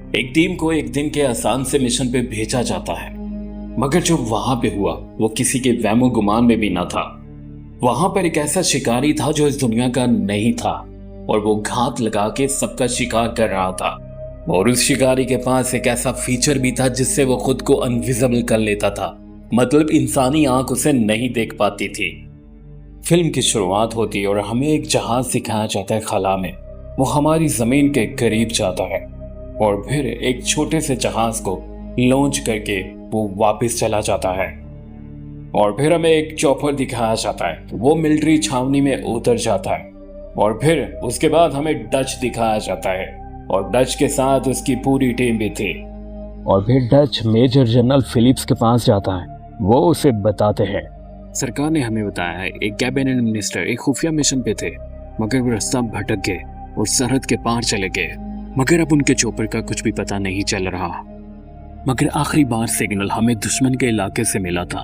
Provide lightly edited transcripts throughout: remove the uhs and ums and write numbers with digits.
एक टीम को एक दिन के आसान से मिशन पे भेजा जाता है, मगर जो वहां पे हुआ वो किसी के वहमो गुमान में भी ना था। वहां पर एक ऐसा शिकारी था जो इस दुनिया का नहीं था और वो घात लगा के सबका शिकार कर रहा था। और उस शिकारी के पास एक ऐसा फीचर भी था जिससे वो खुद को अनविजिबल कर लेता था, मतलब इंसानी आंख उसे नहीं देख पाती थी। फिल्म की शुरुआत होती है और हमें एक जहाज दिखाया जाता है खला में। वो हमारी जमीन के करीब जाता है और फिर एक छोटे से जहाज को लॉन्च करके वो वापस चला जाता है। और फिर हमें एक चॉपर दिखाया जाता है, वो मिलिट्री छावनी में उतर जाता है। और फिर उसके बाद हमें डच दिखाया जाता है और डच के साथ उसकी पूरी टीम भी थी। और फिर डच मेजर जनरल फिलिप्स के पास जाता है। वो उसे बताते हैं, सरकार ने हमें बताया है एक कैबिनेट मिनिस्टर एक खुफिया मिशन पे थे, मगर वो रास्ता भटक गए और सरहद के पार चले गए, मगर अब उनके चॉपर का कुछ भी पता नहीं चल रहा। मगर आखिरी बार सिग्नल हमें दुश्मन के इलाके से मिला था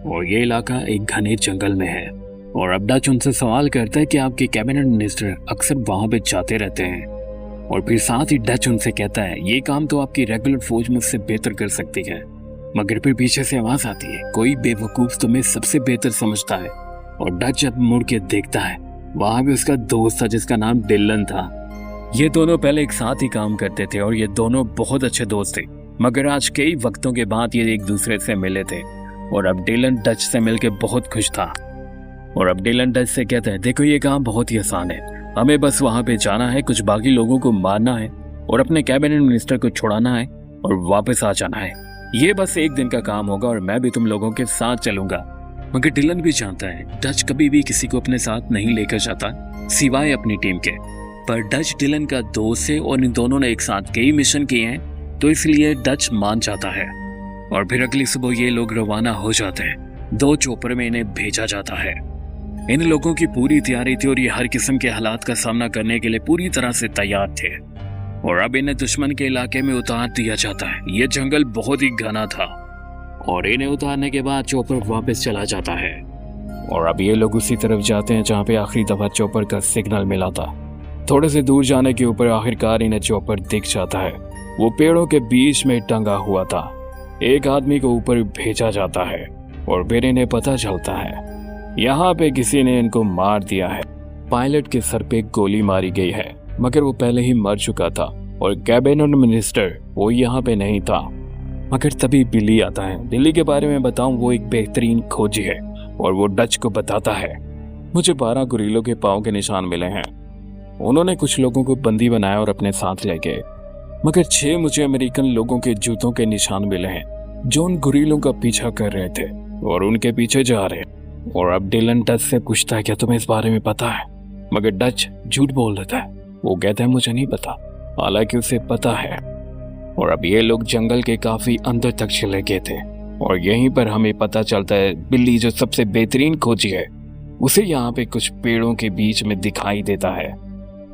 और ये इलाका एक घने जंगल में है। और अब डच उनसे सवाल करता है कि आपके कैबिनेट मिनिस्टर अक्सर वहां पे जाते रहते हैं। और फिर साथ ही डच उनसे कहता है ये काम तो आपकी रेगुलर फौज मुझसे बेहतर कर सकती है। मगर फिर पीछे से आवाज आती है, कोई बेवकूफ तुम्हें सबसे बेहतर समझता है। और डच जब मुड़ के देखता है, वहां भी उसका दोस्त था जिसका नाम डिलन था। ये दोनों पहले एक साथ ही काम करते थे और ये दोनों बहुत अच्छे दोस्त थे, मगर आज कई वक्तों के बाद ये एक दूसरे से मिले थे। और अब डिलन डच से मिलकर बहुत खुश था। और अब डिलन डच से कहता है, देखो ये काम बहुत ही आसान है, हमें बस वहां पे जाना है, कुछ बाकी लोगों को मारना है और अपने कैबिनेट मिनिस्टर को छुड़ाना है और वापस आ जाना है। ये बस एक दिन का काम होगा और मैं भी तुम लोगों के साथ चलूंगा। मगर डिलन भी जानता है डच कभी भी किसी को अपने साथ नहीं लेकर जाता सिवाय अपनी टीम के। पर डच डिलन का दोस्त है और इन दोनों ने एक साथ कई मिशन किए हैं, तो इसलिए डच मान जाता है। और फिर अगली सुबह ये लोग रवाना हो जाते हैं। 2 चॉपर में इन्हें भेजा जाता है। इन लोगों की पूरी तैयारी थी और ये हर किस्म के हालात का सामना करने के लिए पूरी तरह से तैयार थे। और अब इन्हें दुश्मन के इलाके में उतार दिया जाता है। ये जंगल बहुत ही घना था और इन्हें उतारने के बाद चॉपर वापस चला जाता है। और अब ये लोग उसी तरफ जाते हैं जहाँ पे आखिरी दफा चॉपर का सिग्नल मिला था। थोड़े से दूर जाने के ऊपर आखिरकार इन्हें चॉपर दिख जाता है। वो पेड़ों के बीच में टंगा हुआ था। एक आदमी को ऊपर भेजा जाता है और फिर इन्हें पता चलता है यहाँ पे किसी ने इनको मार दिया है। पायलट के सर पे गोली मारी गई है, मगर वो पहले ही मर चुका था और कैबिनेट मिनिस्टर वो यहाँ पे नहीं था। मगर तभी बिली आता है। बिली के बारे में बताऊं, वो एक बेहतरीन खोजी है और वो डच को बताता है, मुझे 12 गुरीलों के पाँव के निशान मिले हैं। उन्होंने कुछ लोगों को बंदी बनाया और अपने साथ ले गए, मगर 6 मुझे अमेरिकन लोगों के जूतों के निशान मिले हैं जो उन गुरीलों का पीछा कर रहे थे और उनके पीछे जा रहे हैं। और अब डिलन डच से पूछता है, क्या तुम्हें इस बारे में पता है? मगर डच झूठ बोल देता है। वो कहता है मुझे नहीं पता, हालांकि उसे पता है। और अब ये लोग जंगल के काफी अंदर तक चले गए थे और यहीं पर हमें पता चलता है बिल्ली जो सबसे बेहतरीन खोजी है उसे यहाँ पे कुछ पेड़ों के बीच में दिखाई देता है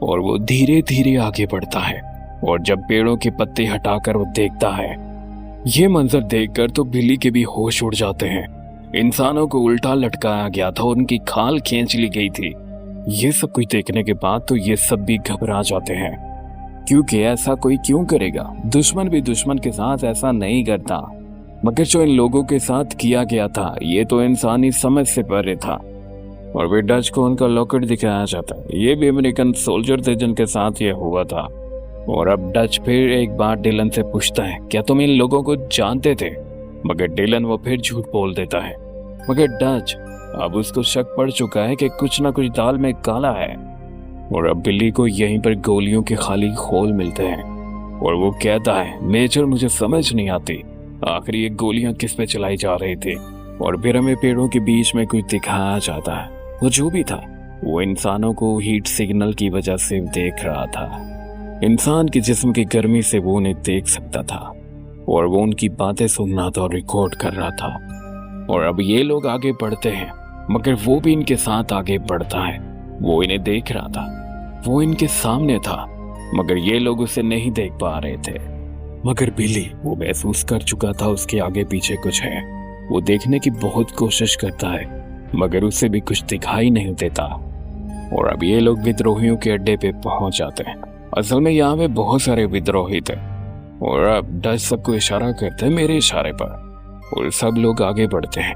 और वो धीरे धीरे आगे बढ़ता है। और जब पेड़ों के पत्ते हटाकर वो देखता है, ये मंजर देखकर तो बिल्ली के भी होश उड़ जाते हैं। इंसानों को उल्टा लटकाया गया था, उनकी खाल खींच ली गई थी। ये सब कुछ देखने के बाद तो ये सब भी घबरा जाते हैं, क्योंकि ऐसा कोई क्यों करेगा? दुश्मन भी दुश्मन के साथ ऐसा नहीं करता। मगर जो इन लोगों के साथ किया गया था ये तो इंसानी समझ से परे था। और वे डच को उनका लॉकेट दिखाया जाता है। ये भी अमेरिकन सोल्जर थे जिनके साथ ये हुआ था। और अब डच फिर एक बार डिलन से पूछता है, क्या तुम इन लोगों को जानते थे? मगर डिलन वो फिर झूठ बोल देता है। मगर डच अब उसको शक पड़ चुका है कि कुछ ना कुछ दाल में काला है। और अब बिल्ली को यहीं पर गोलियों के खाली खोल मिलते हैं और वो कहता है, मेजर मुझे समझ नहीं आती आखिर ये गोलियां किस पे चलाई जा रही थी। और फिर हमें पेड़ों के बीच में कुछ दिखाया जाता है। वो जो भी था वो इंसानों को हीट सिग्नल की वजह से देख रहा था। इंसान के जिस्म की गर्मी से वो उन्हें देख सकता था और वो उनकी बातें सुनना था और रिकॉर्ड कर रहा था। और अब ये लोग आगे बढ़ते हैं, मगर वो भी इनके साथ आगे बढ़ता है। वो इन्हें देख रहा था, वो इनके सामने था, मगर ये लोग उसे नहीं देख पा रहे थे। मगर बिली वो महसूस कर चुका था उसके आगे पीछे कुछ है। वो देखने की बहुत कोशिश करता है, मगर उसे भी कुछ दिखाई नहीं देता। और अब ये लोग विद्रोहियों के अड्डे पे पहुंच जाते हैं। असल में यहाँ पे बहुत सारे विद्रोही थे और अब डच सबको इशारा करते हैं मेरे इशारे पर, और सब लोग आगे बढ़ते हैं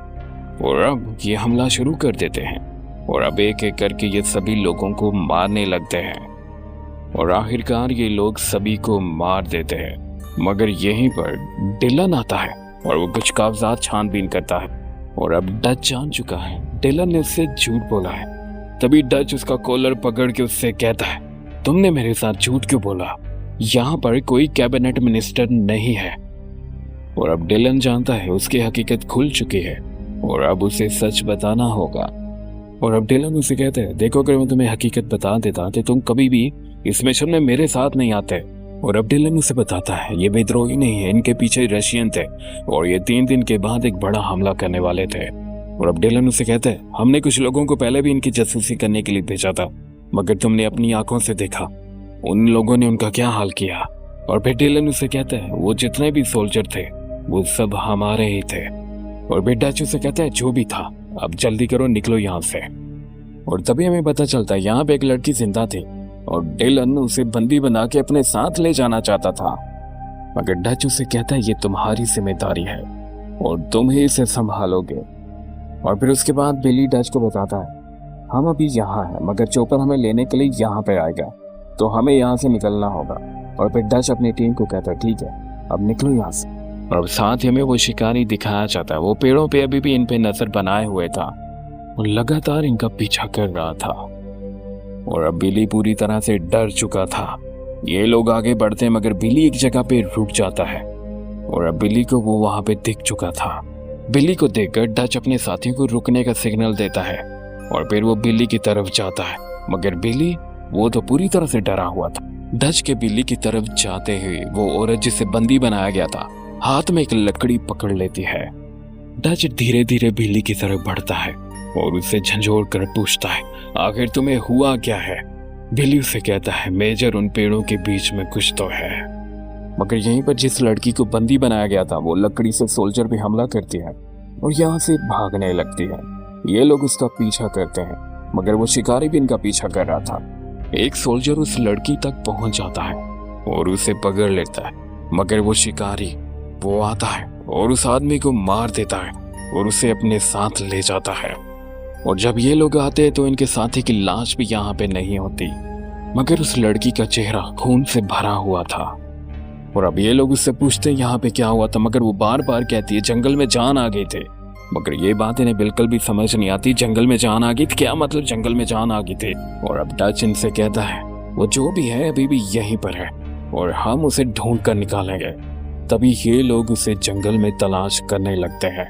और अब ये हमला शुरू कर देते हैं। और अब एक एक करके ये सभी लोगों को मारने लगते हैं और आखिरकार ये लोग सभी को मार देते हैं। मगर यहीं पर डिलन आता है और वो कुछ कागजात छानबीन करता है और अब डच जान चुका है डिलन ने उससे झूठ बोला है। तभी डच उसका कॉलर पकड़ के उससे कहता है, तुमने मेरे साथ झूठ क्यों बोला? यहाँ पर कोई कैबिनेट मिनिस्टर नहीं है। और अब डिलन जानता है उसकी हकीकत खुल चुकी है और अब उसे सच बताना होगा। और अब डिलन उसे कहते हैं, देखो अगर मैं तुम्हें हकीकत बता देता तो तुम कभी भी इस मिशन में मेरे साथ नहीं आते। और अब डिलन उसे बताता है ये विद्रोही नहीं है, इनके पीछे रशियन थे और ये 3 दिन के बाद एक बड़ा हमला करने वाले थे। और अब डिलन उसे कहते हैं, हमने कुछ लोगों को पहले भी इनकी जासूसी करने के लिए भेजा था, मगर तुमने अपनी आंखों से देखा उन लोगों ने उनका क्या हाल किया। और फिर डिलन उसे कहते हैं, वो जितने भी सोल्जर थे वो सब हमारे ही थे। और फिर डच उसे कहते हैं, जो भी था अब जल्दी करो, निकलो यहाँ से। और तभी हमें पता चलता है यहाँ पे एक लड़की जिंदा थी और डिलन उसे बंदी बना के अपने साथ ले जाना चाहता था, मगर डच उसे कहता है ये तुम्हारी जिम्मेदारी है और तुम ही इसे संभालोगे। और फिर उसके बाद बिली डच को बताता है, हम अभी यहाँ हैं मगर चोपर हमें लेने के लिए यहाँ पे आएगा, तो हमें यहाँ से निकलना होगा। और फिर डच अपनी टीम को कहता है, ठीक है अब निकलो यहाँ से। और साथ ही हमें वो शिकारी दिखाया जाता है, वो पेड़ों पे अभी भी इन पे नजर बनाए हुए था और लगातार इनका पीछा कर रहा था। और अब बिली पूरी तरह से डर चुका था। ये लोग आगे बढ़ते हैं मगर बिली एक जगह पे रुक जाता है और अब बिली को वो वहां पे दिख चुका था। बिली को देखकर डच अपने साथियों को रुकने का सिग्नल देता है और फिर वो बिली की तरफ जाता है, मगर बिली वो तो पूरी तरह से डरा हुआ था। डच के बिली की तरफ जाते हुए वो औरत जिसे बंदी बनाया गया था हाथ में एक लकड़ी पकड़ लेती है। डच धीरे धीरे बिली की तरफ बढ़ता है और उसे झंझोड़ कर पूछता है, आखिर तुम्हें हुआ क्या है? बिली उसे कहता है, मेजर उन पेड़ों के बीच में कुछ तो है। मगर यहीं पर जिस लड़की को बंदी बनाया गया था वो लकड़ी से सोल्जर पे हमला करती है और यहाँ से भागने लगती है। ये लोग उसका पीछा करते हैं मगर वो शिकारी भी इनका पीछा कर रहा था। एक सोल्जर उस लड़की तक पहुंच जाता है और उसे पकड़ लेता है, मगर वो शिकारी वो आता है और उस आदमी को मार देता है और उसे अपने साथ ले जाता है। और जब ये लोग आते हैं तो इनके साथी की लाश भी यहाँ पे नहीं होती, मगर उस लड़की का चेहरा खून से भरा हुआ था। और अब ये लोग उससे पूछते हैं यहाँ पे क्या हुआ था, मगर वो बार बार कहती है जंगल में जान आ गए थे। मगर ये बात इन्हें बिल्कुल भी समझ नहीं आती, जंगल में जान आ गई थी, क्या मतलब जंगल में जान आ गई थी। और अब डच इनसे कहता है वो जो भी है अभी भी यहीं पर है और हम उसे ढूंढ कर निकालेंगे। तभी ये लोग उसे जंगल में तलाश करने लगते हैं।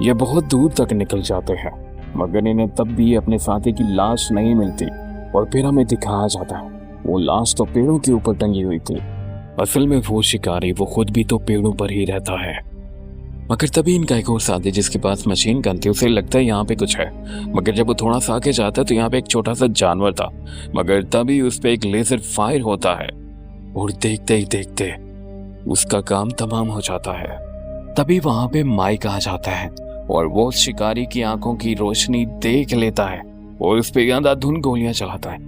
ये बहुत दूर तक निकल जाते हैं मगर इन्हें तब भी अपने साथी की लाश नहीं मिलती। और फिर हमें दिखाया जाता है वो लाश तो पेड़ों के ऊपर टंगी हुई थी। असल में वो शिकारी वो खुद भी तो पेड़ों पर ही रहता है। मगर तभी इनका एक और साथी जिसके पास मशीन गन थी उसे लगता है यहाँ पे कुछ है, मगर जब वो थोड़ा सा आगे जाता है तो यहाँ पे एक छोटा सा जानवर था, मगर तभी उस पे एक लेजर फायर होता है और देखते ही देखते उसका काम तमाम हो जाता है। तभी वहां पे माइक आ जाता है और वो शिकारी की आंखों की रोशनी देख लेता है और उस पे अंधाधुंध गोलियां चलाता है।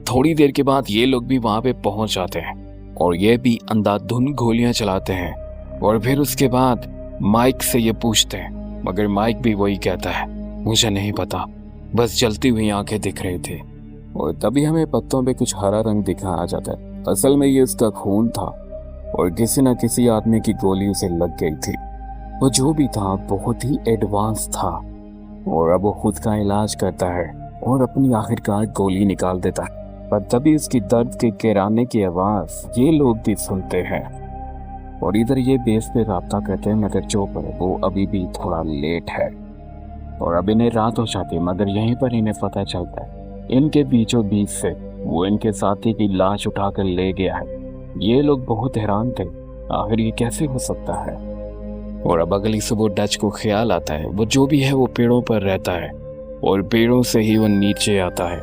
थोड़ी देर के बाद ये लोग भी वहां पे पहुंच जाते हैं और ये भी अंधाधुंध गोलियां चलाते हैं। और फिर उसके बाद माइक से ये पूछते हैं, मगर माइक भी वही कहता है, मुझे नहीं पता, बस जलती हुई आंखें दिख रही थी। और तभी हमें पत्तों पे कुछ हरा रंग दिखाया जाता है। असल में ये उसका खून था और किसी न किसी आदमी की गोली उसे लग गई थी। वो जो भी था बहुत ही एडवांस था और अब वो खुद का इलाज करता है और अपनी आखिरकार गोली निकाल देता है। पर तभी उसकी दर्द के गिराने की आवाज ये लोग भी सुनते हैं और इधर ये बेस पे राब्ता करते हैं, मगर चोपर वो अभी भी थोड़ा लेट है। और अब इन्हें रात हो जाती है मगर यहीं पर इन्हें पता चलता है इनके बीचों बीच से वो इनके साथी की लाश उठाकर ले गया है। ये लोग बहुत हैरान थे, आखिर ये कैसे हो सकता है। और अब अगली सुबह डच को ख्याल आता है वो जो भी है वो पेड़ों पर रहता है और पेड़ों से ही वो नीचे आता है।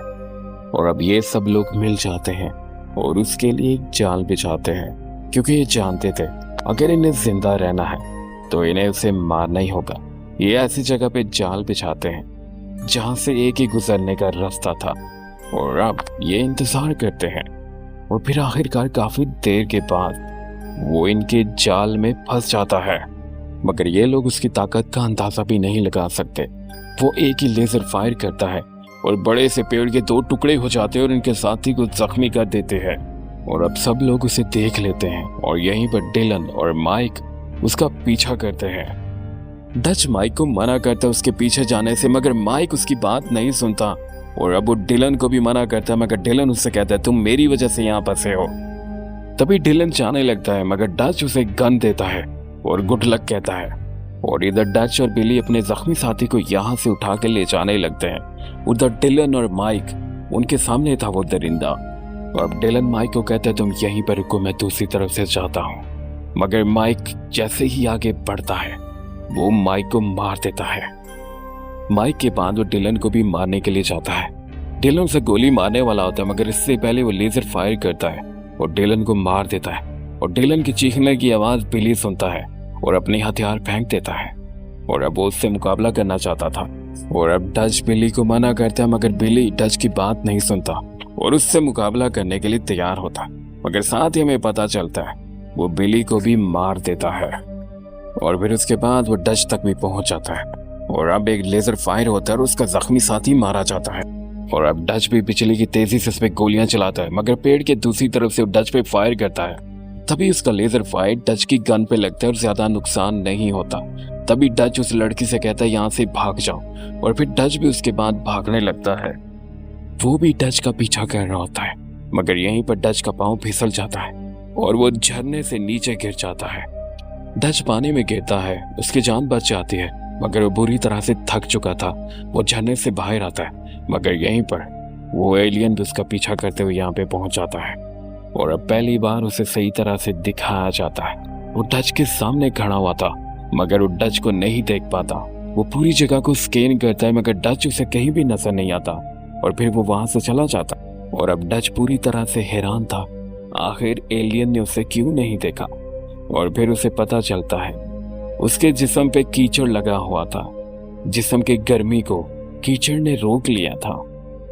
और अब ये सब लोग मिल जाते हैं और उसके लिए एक जाल बिछाते हैं, क्योंकि ये जानते थे अगर इन्हें जिंदा रहना है तो इन्हें उसे मारना ही होगा। ये ऐसी जगह पे जाल बिछाते हैं जहां से एक ही गुजरने का रास्ता था। और अब ये इंतजार करते हैं और फिर आखिरकार काफी देर के बाद वो इनके जाल में फंस जाता है, मगर ये लोग उसकी ताकत का अंदाजा भी नहीं लगा सकते। वो एक ही लेजर फायर करता है और बड़े से पेड़ के 2 टुकड़े हो जाते हैं और इनके साथी को जख्मी कर देते हैं। और अब सब लोग उसे देख लेते हैं और यहीं पर डिलन और माइक उसका पीछा करते हैं। डच माइक को मना करता है उसके पीछे जाने से, मगर माइक उसकी बात नहीं सुनता और अब वो डिलन को भी मना करता है, मगर डिलन उससे कहता है तुम मेरी वजह से यहाँ फंसे हो। तभी डिलन जाने लगता है, मगर डच उसे गन देता है और गुड लक कहता है। और इधर डच और बिली अपने जख्मी साथी को यहाँ से उठा के ले जाने लगते हैं। उधर डिलन और माइक, उनके सामने था वो दरिंदा। और अब डिलन माइक को कहता है तुम यहीं पर रुको, मैं दूसरी तरफ से जाता हूँ। मगर माइक जैसे ही आगे बढ़ता है वो माइक को मार देता है। माइक के बाद वो डिलन को भी मारने के लिए जाता है। डिलन उसे गोली मारने वाला होता है, मगर इससे पहले वो लेजर फायर करता है और डिलन को मार देता है। और डिलन की चीखने की आवाज बिली सुनता है और अपने हथियार फेंक देता है। और अब वो उससे मुकाबला करना चाहता था और अब डच बिली को मना करता है, मगर बिली डच की बात नहीं सुनता और उससे मुकाबला करने के लिए तैयार होता। मगर साथ ही हमें पता चलता है वो बिली को भी मार देता है। और फिर उसके बाद वो डच तक भी पहुंच जाता है और अब एक लेजर फायर होता है और उसका जख्मी साथी मारा जाता है। और अब डच भी बिजली की तेजी से उस पे गोलियां चलाता है, मगर पेड़ के दूसरी तरफ से वो डच पे फायर करता है। तभी उसका लेजर फायर डच की गन पे लगता है और ज्यादा नुकसान नहीं होता। तभी डच उस लड़की से कहता है यहाँ से भाग जाओ, और फिर डच भी उसके बाद भागने लगता है। वो भी डच का पीछा कर रहा होता है, मगर यहीं पर डच का पाँव फिसल जाता है और वो झरने से नीचे गिर जाता है। डच पानी में गिरता है, उसकी जान बच जाती है, मगर वो बुरी तरह से थक चुका था। वो झरने से बाहर आता है, मगर यहीं पर वो एलियन भी उसका पीछा करते हुए यहाँ पे पहुंच जाता है। और अब पहली बार उसे सही तरह से दिखाया जाता है। वो डच के सामने खड़ा हुआ था, मगर वो डच को नहीं देख पाता। वो पूरी जगह को स्कैन करता है, मगर डच उसे कहीं भी नजर नहीं आता और फिर वो वहां से चला जाता। और अब डच पूरी तरह से हैरान था, आखिर एलियन ने उसे क्यों नहीं देखा। और फिर उसे पता चलता है उसके जिस्म पे कीचड़ लगा हुआ था। जिस्म की गर्मी को कीचड़ ने रोक लिया था,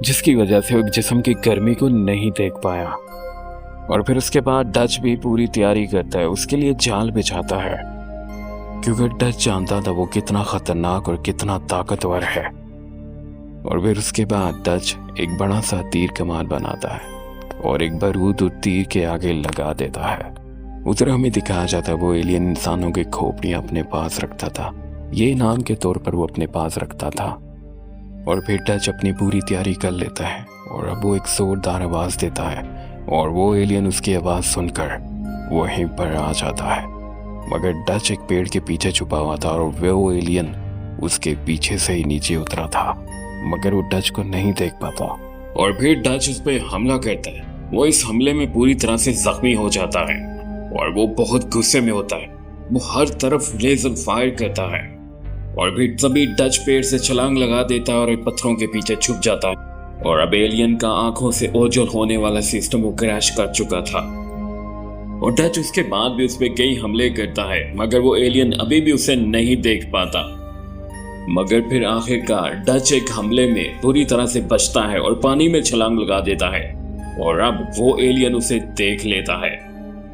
जिसकी वजह से वो जिस्म की गर्मी को नहीं देख पाया। और फिर उसके बाद डच भी पूरी तैयारी करता है, उसके लिए जाल बिछाता है, क्योंकि डच जानता था वो कितना खतरनाक और कितना ताकतवर है। और फिर उसके बाद डच एक बड़ा सा तीर कमान बनाता है और एक बारूद तीर के आगे लगा देता है। उधर हमें दिखाया जाता है वो एलियन इंसानों की खोपड़ियां अपने पास रखता था, ये इनाम के तौर पर वो अपने पास रखता था। और फिर डच अपनी पूरी तैयारी कर लेता है और अब वो एक जोरदार आवाज देता है और वो एलियन उसकी आवाज सुनकर वहीं पर आ जाता है। मगर डच एक पेड़ के पीछे छुपा हुआ था और वो एलियन उसके पीछे से ही नीचे उतरा था, मगर वो डच को नहीं देख पाता। और फिर डच उस पर हमला करता है। वो इस हमले में पूरी तरह से जख्मी हो जाता है और वो बहुत गुस्से में होता है। वो हर तरफ लेजर फायर करता है और फिर तभी डच पेड़ से छलांग लगा देता है और पत्थरों के पीछे छुप जाता है। और अब एलियन का आंखों से ओझल होने वाला सिस्टम वो क्रैश कर चुका था और डच उसके बाद भी उस पर कई हमले करता है, मगर वो एलियन अभी भी उसे नहीं देख पाता। मगर फिर आखिरकार डच एक हमले में पूरी तरह से बचता है और पानी में छलांग लगा देता है और अब वो एलियन उसे देख लेता है।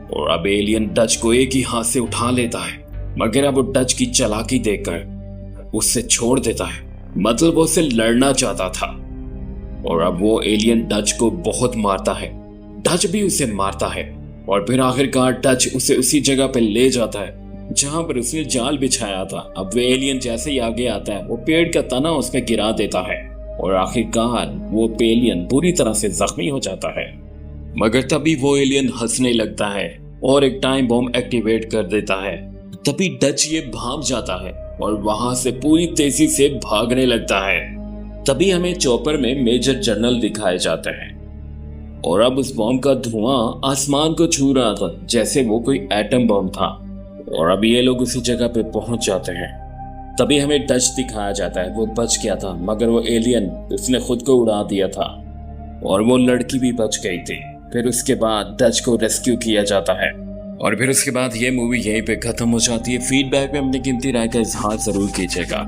और अब एलियन डच को एक ही हाथ से उठा लेता है, मगर अब वो डच की चालाकी देखकर उससे छोड़ देता है, मतलब वो उससे लड़ना चाहता था। और अब वो एलियन डच को बहुत मारता है, डच भी उसे मारता है और फिर आखिरकार डच उसे उसी जगह पे ले जाता है जहां पर उसने जाल बिछाया था। अब वो एलियन जैसे ही आगे आता है वो पेड़ का तना उस पे गिरा देता है और आखिरकार वो एलियन पूरी तरह से जख्मी हो जाता है। मगर तभी वो एलियन हंसने लगता है और एक टाइम बॉम्ब एक्टिवेट कर देता है। तभी डच ये भाग जाता है और वहां से पूरी तेजी से भागने लगता है। तभी हमें चॉपर में मेजर जनरल दिखाए जाते हैं और अब उस बॉम्ब का धुआं आसमान को छू रहा था जैसे वो कोई एटम बॉम्ब था। और अब ये लोग उसी जगह पे पहुंच जाते हैं। तभी हमें डच दिखाया जाता है, वो बच गया था, मगर वो एलियन उसने खुद को उड़ा दिया था और वो लड़की भी बच गई थी। फिर उसके बाद डच को रेस्क्यू किया जाता है और फिर उसके बाद ये मूवी यहीं पे खत्म हो जाती है। फीडबैक में अपनी कीमती राय का इजहार जरूर कीजिएगा।